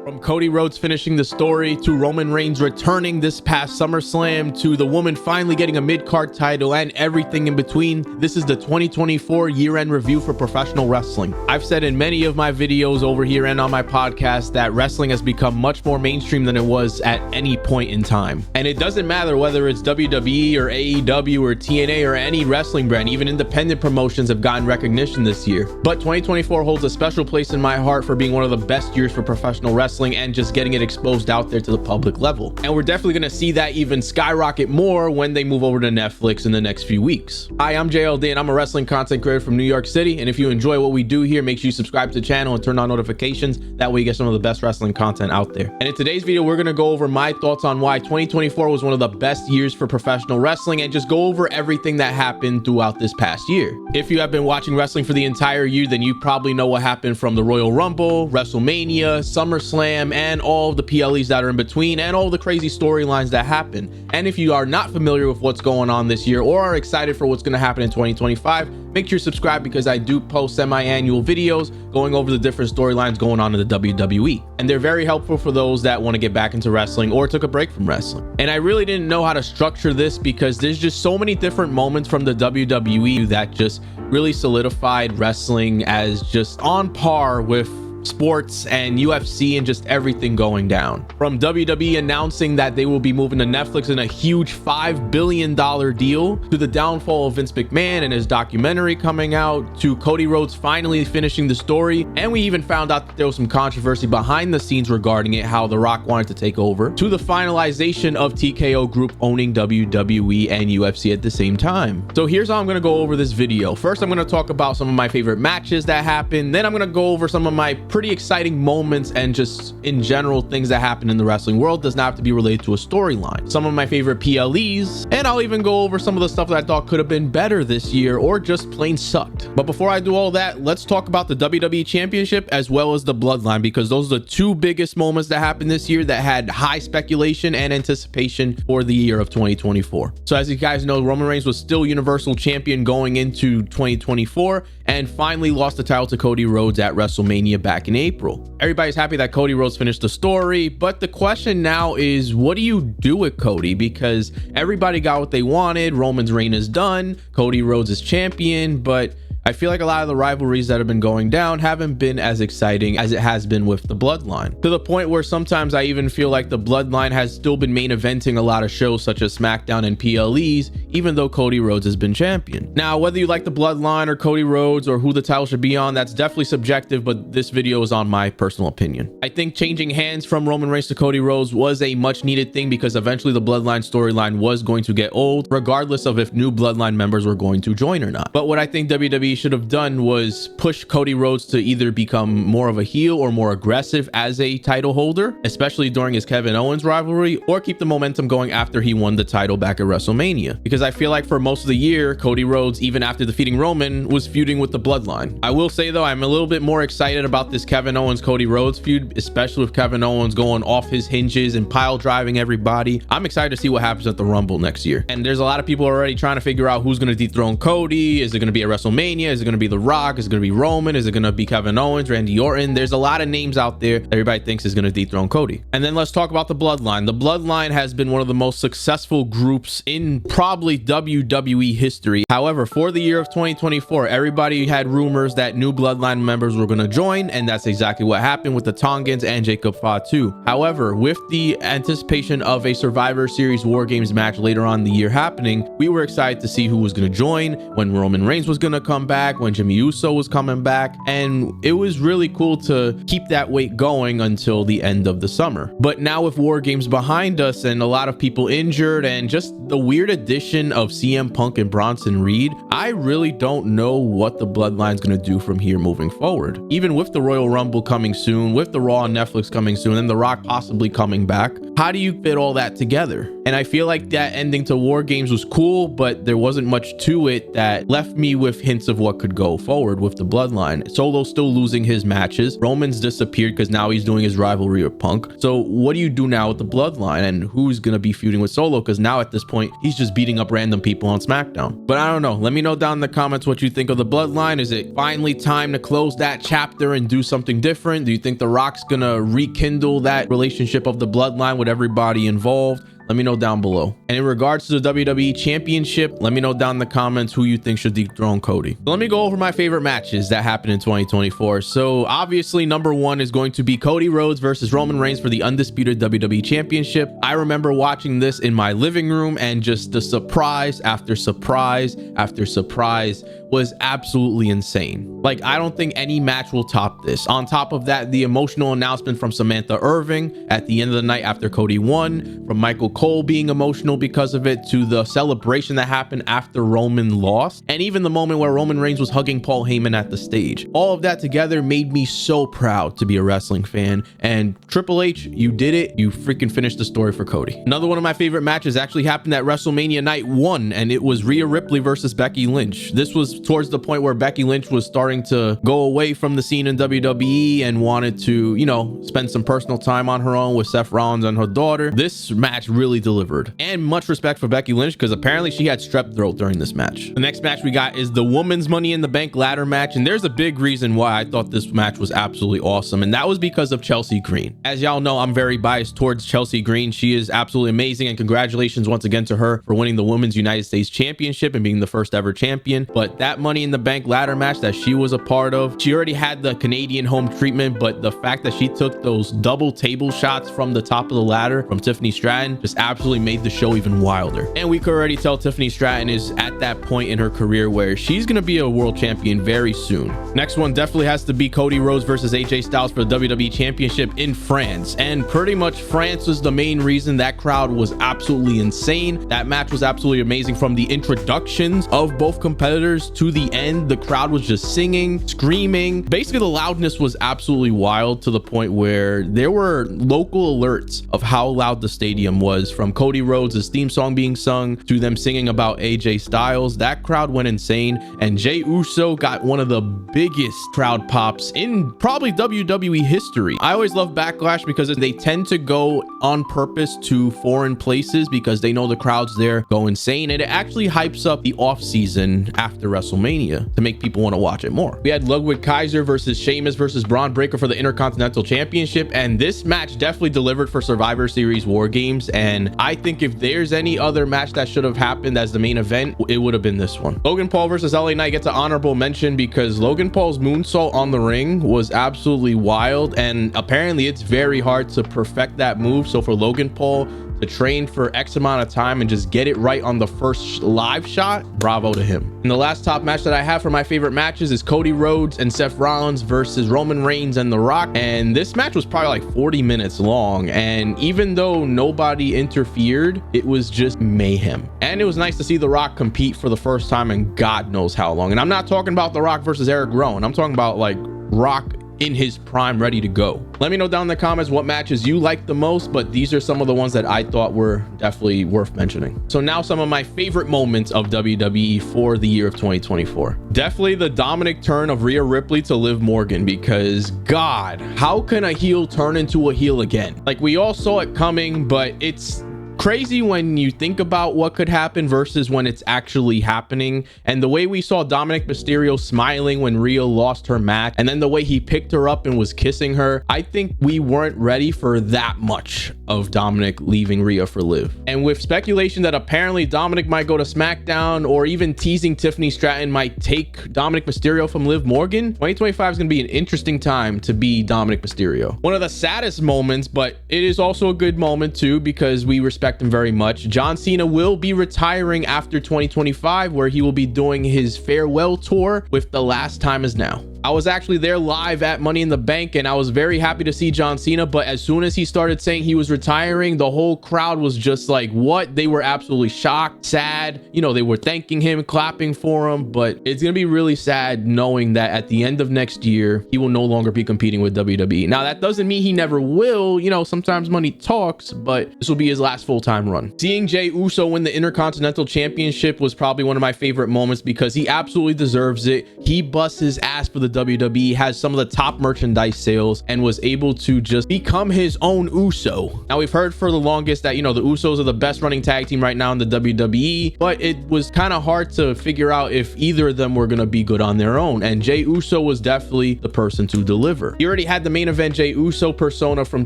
From Cody Rhodes finishing the story, to Roman Reigns returning this past SummerSlam, to the woman finally getting a mid-card title, and everything in between, this is the 2024 year-end review for professional wrestling. I've said in many of my videos over here and on my podcast that wrestling has become much more mainstream than it was at any point in time. And it doesn't matter whether it's WWE or AEW or TNA or any wrestling brand, even independent promotions have gotten recognition this year. But 2024 holds a special place in my heart for being one of the best years for professional wrestling and just getting it exposed out there to the public level. And we're definitely going to see that even skyrocket more when they move over to Netflix in the next few weeks. Hi, I'm JLD and I'm a wrestling content creator from New York City. And if you enjoy what we do here, make sure you subscribe to the channel and turn on notifications. That way you get some of the best wrestling content out there. And in today's video, we're going to go over my thoughts on why 2024 was one of the best years for professional wrestling and just go over everything that happened throughout this past year. If you have been watching wrestling for the entire year, then you probably know what happened from the Royal Rumble, WrestleMania, SummerSlam, and all of the PLEs that are in between, and all the crazy storylines that happen. And if you are not familiar with what's going on this year or are excited for what's going to happen in 2025, make sure you subscribe because I do post semi-annual videos going over the different storylines going on in the WWE. And they're very helpful for those that want to get back into wrestling or took a break from wrestling. And I really didn't know how to structure this because there's just so many different moments from the WWE that just really solidified wrestling as just on par with sports and UFC and just everything going down. From WWE announcing that they will be moving to Netflix in a huge $5 billion deal, to the downfall of Vince McMahon and his documentary coming out, to Cody Rhodes finally finishing the story, and we even found out that there was some controversy behind the scenes regarding it, how The Rock wanted to take over, to the finalization of TKO Group owning WWE and UFC at the same time. So here's how I'm going to go over this video. First, I'm going to talk about some of my favorite matches that happened. Then I'm going to go over some of my pretty exciting moments and just in general things that happen in the wrestling world. Does not have to be related to a storyline. Some of my favorite PLEs, and I'll even go over some of the stuff that I thought could have been better this year or just plain sucked. But before I do all that, let's talk about the WWE Championship as well as the Bloodline, because those are the two biggest moments that happened this year that had high speculation and anticipation for the year of 2024. So as you guys know, Roman Reigns was still Universal Champion going into 2024 and finally lost the title to Cody Rhodes at WrestleMania back in April. Everybody's happy that Cody Rhodes finished the story, but the question now is, what do you do with Cody? Because everybody got what they wanted. Roman's reign is done. Cody Rhodes is champion, but I feel like a lot of the rivalries that have been going down haven't been as exciting as it has been with the Bloodline, to the point where sometimes I even feel like the Bloodline has still been main eventing a lot of shows such as SmackDown and PLEs, even though Cody Rhodes has been champion. Now, whether you like the Bloodline or Cody Rhodes or who the title should be on, that's definitely subjective, but this video is on my personal opinion. I think changing hands from Roman Reigns to Cody Rhodes was a much needed thing because eventually the Bloodline storyline was going to get old, regardless of if new Bloodline members were going to join or not. But what I think WWE should have done was push Cody Rhodes to either become more of a heel or more aggressive as a title holder, especially during his Kevin Owens rivalry, or keep the momentum going after he won the title back at WrestleMania. Because I feel like for most of the year, Cody Rhodes, even after defeating Roman, was feuding with the Bloodline. I will say though, I'm a little bit more excited about this Kevin Owens Cody Rhodes feud, especially with Kevin Owens going off his hinges and pile driving everybody. I'm excited to see what happens at the Rumble next year. And there's a lot of people already trying to figure out who's going to dethrone Cody. Is it going to be at WrestleMania? Is it going to be The Rock? Is it going to be Roman? Is it going to be Kevin Owens, Randy Orton? There's a lot of names out there that everybody thinks is going to dethrone Cody. And then let's talk about the Bloodline. The Bloodline has been one of the most successful groups in probably WWE history. However, for the year of 2024, everybody had rumors that new Bloodline members were going to join, and that's exactly what happened with the Tongans and Jacob Fatu. However, with the anticipation of a Survivor Series War Games match later on in the year happening, we were excited to see who was going to join, when Roman Reigns was going to come back, when Jimmy Uso was coming back, and it was really cool to keep that wait going until the end of the summer. But now with War Games behind us and a lot of people injured and just the weird addition of CM Punk and Bronson Reed, I really don't know what the Bloodline's going to do from here moving forward. Even with the Royal Rumble coming soon, with the Raw on Netflix coming soon, and The Rock possibly coming back, how do you fit all that together? And I feel like that ending to War Games was cool, but there wasn't much to it that left me with hints of what could go forward with the bloodline. Solo's still losing his matches. Roman's disappeared because now he's doing his rivalry with Punk. So what do you do now with the bloodline, and who's going to be feuding with Solo? Because now at this point, he's just beating up random people on SmackDown. But I don't know. Let me know down in the comments what you think of the bloodline. Is it finally time to close that chapter and do something different? Do you think The Rock's going to rekindle that relationship of the bloodline with everybody involved? Let me know down below. And in regards to the WWE Championship, let me know down in the comments who you think should dethrone Cody. So let me go over my favorite matches that happened in 2024. So obviously number one is going to be Cody Rhodes versus Roman Reigns for the undisputed WWE Championship. I remember watching this in my living room, and just the surprise after surprise after surprise was absolutely insane. Like, I don't think any match will top this. On top of that, the emotional announcement from Samantha Irving at the end of the night after Cody won, from Michael Cole being emotional because of it, to the celebration that happened after Roman lost, and even the moment where Roman Reigns was hugging Paul Heyman at the stage. All of that together made me so proud to be a wrestling fan. And Triple H, you did it. You freaking finished the story for Cody. Another one of my favorite matches actually happened at WrestleMania Night 1, and it was Rhea Ripley versus Becky Lynch. This was towards the point where Becky Lynch was starting to go away from the scene in WWE and wanted to, you know, spend some personal time on her own with Seth Rollins and her daughter. This match really delivered, and much respect for Becky Lynch because apparently she had strep throat during this match. The next match we got is the women's Money in the Bank ladder match, and there's a big reason why I thought this match was absolutely awesome, and that was because of Chelsea Green. As y'all know, I'm very biased towards Chelsea Green. She is absolutely amazing, and congratulations once again to her for winning the Women's United States Championship and being the first ever champion. But that Money in the Bank ladder match that she was a part of, she already had the Canadian home treatment, but the fact that she took those double table shots from the top of the ladder from Tiffany Stratton just absolutely made the show even wilder. And we could already tell Tiffany Stratton is at that point in her career where she's going to be a world champion very soon. Next one definitely has to be Cody Rhodes versus AJ Styles for the WWE Championship in France. And pretty much France was the main reason. That crowd was absolutely insane. That match was absolutely amazing. From the introductions of both competitors to the end, the crowd was just singing, screaming. Basically, the loudness was absolutely wild, to the point where there were local alerts of how loud the stadium was, from Cody Rhodes' theme song being sung to them singing about AJ Styles. That crowd went insane, and Jey Uso got one of the biggest crowd pops in probably WWE history. I always love Backlash because they tend to go on purpose to foreign places because they know the crowds there go insane, and it actually hypes up the off season after WrestleMania to make people want to watch it more. We had Ludwig Kaiser versus Sheamus versus Braun Breaker for the Intercontinental Championship, and this match definitely delivered for Survivor Series War Games. And I think if there's any other match that should have happened as the main event, it would have been this one. Logan Paul versus LA Knight gets an honorable mention because Logan Paul's moonsault on the ring was absolutely wild, and apparently it's very hard to perfect that move. So for Logan Paul to train for X amount of time and just get it right on the first live shot, bravo to him. And the last top match that I have for my favorite matches is Cody Rhodes and Seth Rollins versus Roman Reigns and The Rock. And this match was probably like 40 minutes long, and even though nobody interfered, it was just mayhem. And it was nice to see The Rock compete for the first time in God knows how long. And I'm not talking about The Rock versus Eric Rowan. I'm talking about like Rock in his prime, ready to go. Let me know down in the comments what matches you like the most, but these are some of the ones that I thought were definitely worth mentioning. So now some of my favorite moments of WWE for the year of 2024. Definitely the Dominic turn of Rhea Ripley to Liv Morgan, because God, how can a heel turn into a heel again? Like, we all saw it coming, but it's crazy when you think about what could happen versus when it's actually happening. And the way we saw Dominic Mysterio smiling when Rhea lost her match, and then the way he picked her up and was kissing her, I think we weren't ready for that much of Dominic leaving Rhea for Liv. And with speculation that apparently Dominic might go to SmackDown, or even teasing Tiffany Stratton might take Dominic Mysterio from Liv Morgan, 2025 is going to be an interesting time to be Dominic Mysterio. One of the saddest moments, but it is also a good moment too, because we respect him very much. John Cena will be retiring after 2025, where he will be doing his farewell tour with The Last Time Is Now. I was actually there live at Money in the Bank, and I was very happy to see John Cena. But as soon as he started saying he was retiring, the whole crowd was just like, what? They were absolutely shocked, sad. You know, they were thanking him, clapping for him. But it's going to be really sad knowing that at the end of next year, he will no longer be competing with WWE. Now, that doesn't mean he never will. You know, sometimes money talks, but this will be his last full-time run. Seeing Jey Uso win the Intercontinental Championship was probably one of my favorite moments because he absolutely deserves it. He busts his ass for the WWE, has some of the top merchandise sales, and was able to just become his own Uso. Now, we've heard for the longest that, you know, the Usos are the best running tag team right now in the WWE, but it was kind of hard to figure out if either of them were going to be good on their own, and Jey Uso was definitely the person to deliver. He already had the main event Jey Uso persona from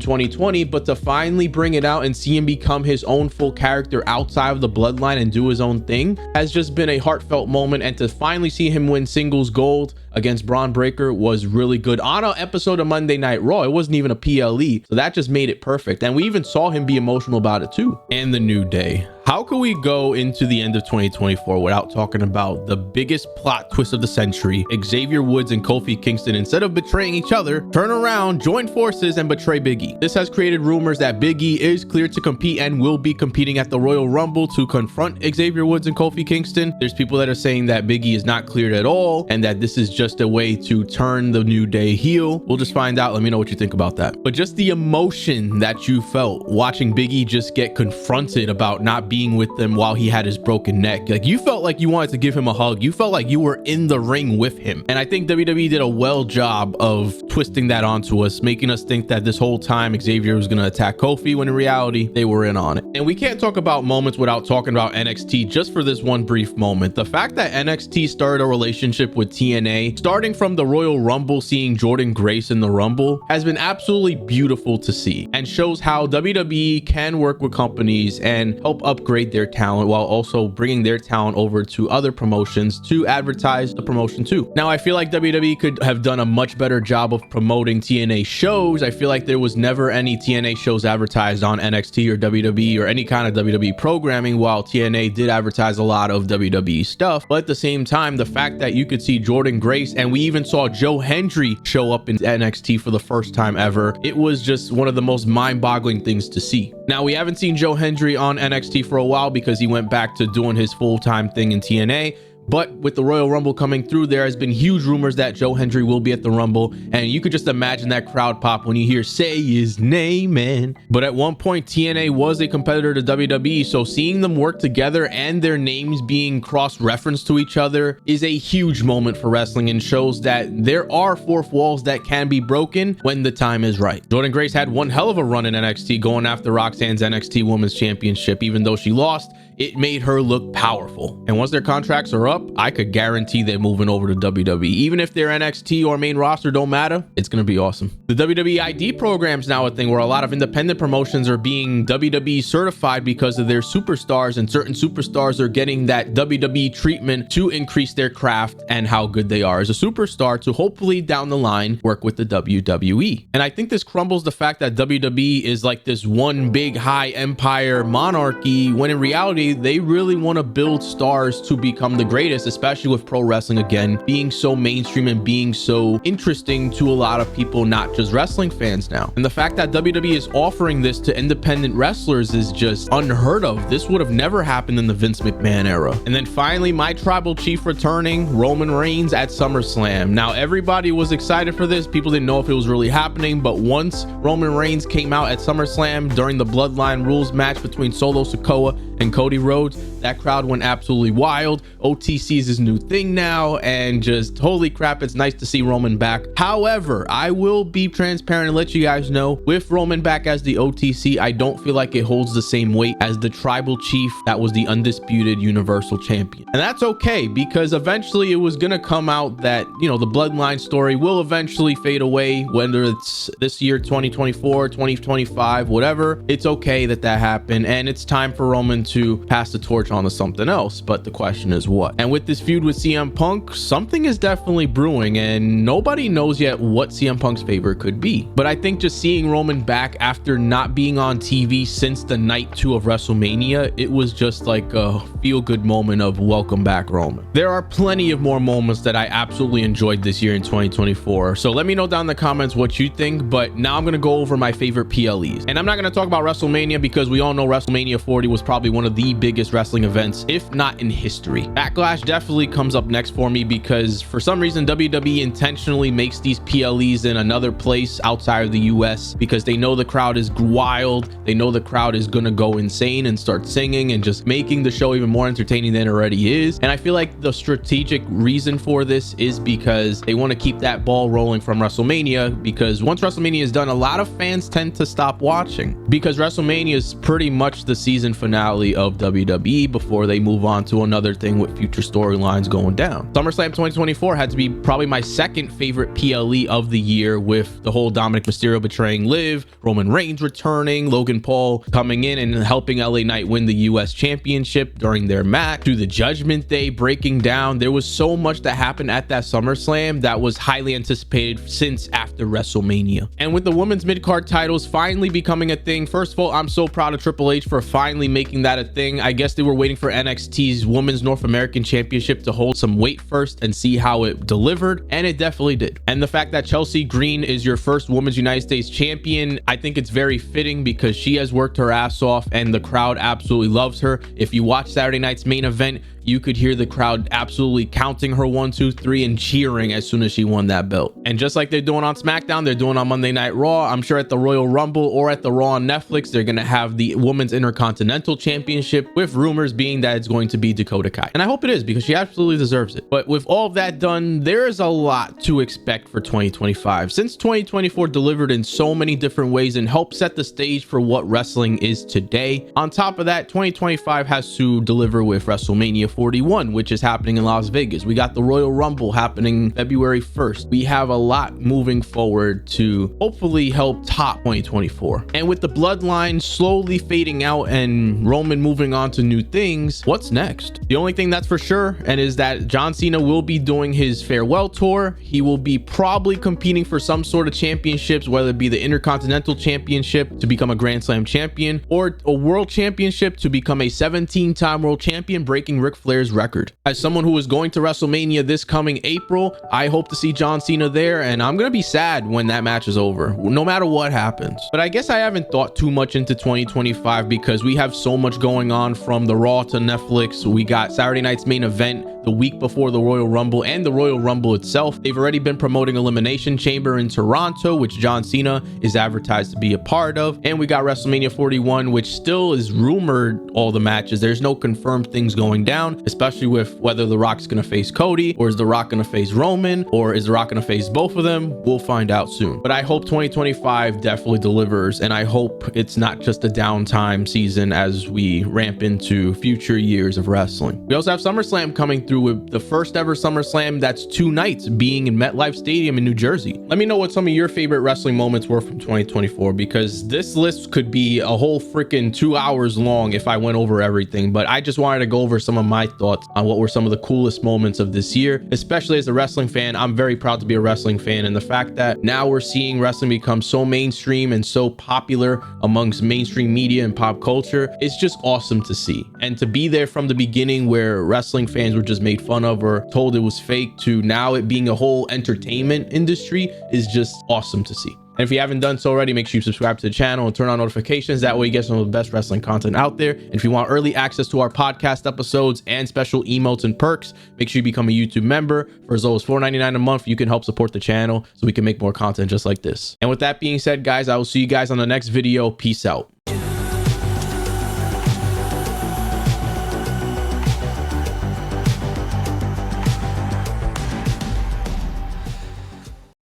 2020, but to finally bring it out and see him become his own full character outside of the bloodline and do his own thing has just been a heartfelt moment, and to finally see him win singles gold against Braun Breaker was really good on an episode of Monday Night Raw. It wasn't even a PLE, so that just made it perfect, and we even saw him be emotional about it too. And the New Day. How can we go into the end of 2024 without talking about the biggest plot twist of the century? Xavier Woods and Kofi Kingston, instead of betraying each other, turn around, join forces, and betray Big E. This has created rumors that Big E is cleared to compete and will be competing at the Royal Rumble to confront Xavier Woods and Kofi Kingston. There's people that are saying that Big E is not cleared at all and that this is just a way to turn the New Day heel. We'll just find out. Let me know what you think about that. But just the emotion that you felt watching Big E just get confronted about not being with them while he had his broken neck. Like, you felt like you wanted to give him a hug. You felt like you were in the ring with him. And I think WWE did a well job of twisting that onto us, making us think that this whole time Xavier was going to attack Kofi, when in reality, they were in on it. And we can't talk about moments without talking about NXT just for this one brief moment. The fact that NXT started a relationship with TNA, starting from the Royal Rumble, seeing Jordan Grace in the Rumble, has been absolutely beautiful to see and shows how WWE can work with companies and help upgrade their talent while also bringing their talent over to other promotions to advertise the promotion too. Now, I feel like WWE could have done a much better job of promoting TNA shows. I feel like there was never any TNA shows advertised on NXT or WWE or any kind of WWE programming, while TNA did advertise a lot of WWE stuff. But at the same time, the fact that you could see Jordan Grace, and we even saw Joe Hendry show up in NXT for the first time ever, it was just one of the most mind-boggling things to see. Now, we haven't seen Joe Hendry on NXT for a while because he went back to doing his full-time thing in TNA. But with the Royal Rumble coming through, there has been huge rumors that Joe Hendry will be at the Rumble, and you could just imagine that crowd pop when you hear "say his name," man. But at one point, TNA was a competitor to WWE, so seeing them work together and their names being cross-referenced to each other is a huge moment for wrestling and shows that there are fourth walls that can be broken when the time is right. Jordan Grace had one hell of a run in NXT, going after Roxanne's NXT Women's Championship. Even though she lost, it made her look powerful. And once their contracts are up, I could guarantee they're moving over to WWE. Even if their NXT or main roster don't matter, it's going to be awesome. The WWE ID program's now a thing where a lot of independent promotions are being WWE certified because of their superstars, and certain superstars are getting that WWE treatment to increase their craft and how good they are as a superstar to hopefully down the line work with the WWE. And I think this crumbles the fact that WWE is like this one big high empire monarchy, when in reality, they really want to build stars to become the greatest, especially with pro wrestling again being so mainstream and being so interesting to a lot of people, not just wrestling fans now. And the fact that WWE is offering this to independent wrestlers is just unheard of. This would have never happened in the Vince McMahon era. And then finally, my tribal chief returning, Roman Reigns at SummerSlam. Now, everybody was excited for this. People didn't know if it was really happening, but once Roman Reigns came out at SummerSlam during the Bloodline Rules match between Solo Sikoa and Cody Rhodes, that crowd went absolutely wild. OTC is his new thing now, and just holy crap, it's nice to see Roman back. However, I will be transparent and let you guys know, with Roman back as the OTC, I don't feel like it holds the same weight as the tribal chief that was the undisputed universal champion. And that's okay, because eventually it was gonna come out that, you know, the bloodline story will eventually fade away, whether it's this year, 2024, 2025, whatever. It's okay that happened, and it's time for Roman to pass the torch on to something else. But the question is what? And with this feud with CM Punk, something is definitely brewing, and nobody knows yet what CM Punk's favorite could be. But I think just seeing Roman back after not being on TV since the night 2 of WrestleMania, it was just like a feel-good moment of welcome back, Roman. There are plenty of more moments that I absolutely enjoyed this year in 2024, so let me know down in the comments what you think. But now I'm gonna go over my favorite PLEs, and I'm not gonna talk about WrestleMania because we all know WrestleMania 40 was probably one of the biggest wrestling events, if not in history. Backlash definitely comes up next for me because for some reason WWE intentionally makes these PLEs in another place outside of the US because they know the crowd is wild, they know the crowd is gonna go insane and start singing and just making the show even more entertaining than it already is. And I feel like the strategic reason for this is because they want to keep that ball rolling from WrestleMania, because once WrestleMania is done, a lot of fans tend to stop watching because WrestleMania is pretty much the season finale of WWE before they move on to another thing with future storylines going down. SummerSlam 2024 had to be probably my second favorite PLE of the year, with the whole Dominic Mysterio betraying Liv, Roman Reigns returning, Logan Paul coming in and helping LA Knight win the US Championship during their match, to the Judgment Day breaking down. There was so much that happened at that SummerSlam that was highly anticipated since after WrestleMania. And with the women's mid-card titles finally becoming a thing, first of all, I'm so proud of Triple H for finally making that a thing. I guess they were waiting for NXT's Women's North American Championship to hold some weight first and see how it delivered, and it definitely did. And the fact that Chelsea Green is your first Women's United States Champion, I think it's very fitting because she has worked her ass off and the crowd absolutely loves her. If you watch Saturday night's main event, you could hear the crowd absolutely counting her 1, 2, 3 and cheering as soon as she won that belt. And just like they're doing on SmackDown, they're doing on Monday Night Raw. I'm sure at the Royal Rumble or at the Raw on Netflix, they're going to have the Women's Intercontinental Championship, with rumors being that it's going to be Dakota Kai. And I hope it is because she absolutely deserves it. But with all of that done, there is a lot to expect for 2025, since 2024 delivered in so many different ways and helped set the stage for what wrestling is today. On top of that, 2025 has to deliver with WrestleMania 41, which is happening in Las Vegas. We got the Royal Rumble happening February 1st. We have a lot moving forward to hopefully help top 2024. And with the bloodline slowly fading out and Roman moving on to new things, what's next? The only thing that's for sure and is that John Cena will be doing his farewell tour. He will be probably competing for some sort of championships, whether it be the Intercontinental Championship to become a Grand Slam champion or a World Championship to become a 17-time world champion, breaking Ric Flair's record. As someone who is going to WrestleMania this coming April, I hope to see John Cena there, and I'm gonna be sad when that match is over, no matter what happens. But I guess I haven't thought too much into 2025 because we have so much going on, from the Raw to Netflix. We got Saturday night's main event the week before the Royal Rumble and the Royal Rumble itself. They've already been promoting Elimination Chamber in Toronto, which John Cena is advertised to be a part of. And we got WrestleMania 41, which still is rumored, all the matches. There's no confirmed things going down, especially with whether The Rock's going to face Cody, or is The Rock going to face Roman, or is The Rock going to face both of them? We'll find out soon. But I hope 2025 definitely delivers, and I hope it's not just a downtime season as we ramp into future years of wrestling. We also have SummerSlam coming through, with the first ever SummerSlam that's 2 nights, being in MetLife Stadium in New Jersey. Let me know what some of your favorite wrestling moments were from 2024, because this list could be a whole freaking 2 hours long if I went over everything. But I just wanted to go over some of my thoughts on what were some of the coolest moments of this year. Especially as a wrestling fan, I'm very proud to be a wrestling fan, and the fact that now we're seeing wrestling become so mainstream and so popular amongst mainstream media and pop culture, it's just awesome to see. And to be there from the beginning, where wrestling fans were just made fun of or told it was fake, to now it being a whole entertainment industry, is just awesome to see. And if you haven't done so already, make sure you subscribe to the channel and turn on notifications. That way you get some of the best wrestling content out there. And if you want early access to our podcast episodes and special emotes and perks, make sure you become a YouTube member. For as low as $4.99 a month, you can help support the channel so we can make more content just like this. And with that being said, guys, I will see you guys on the next video. Peace out.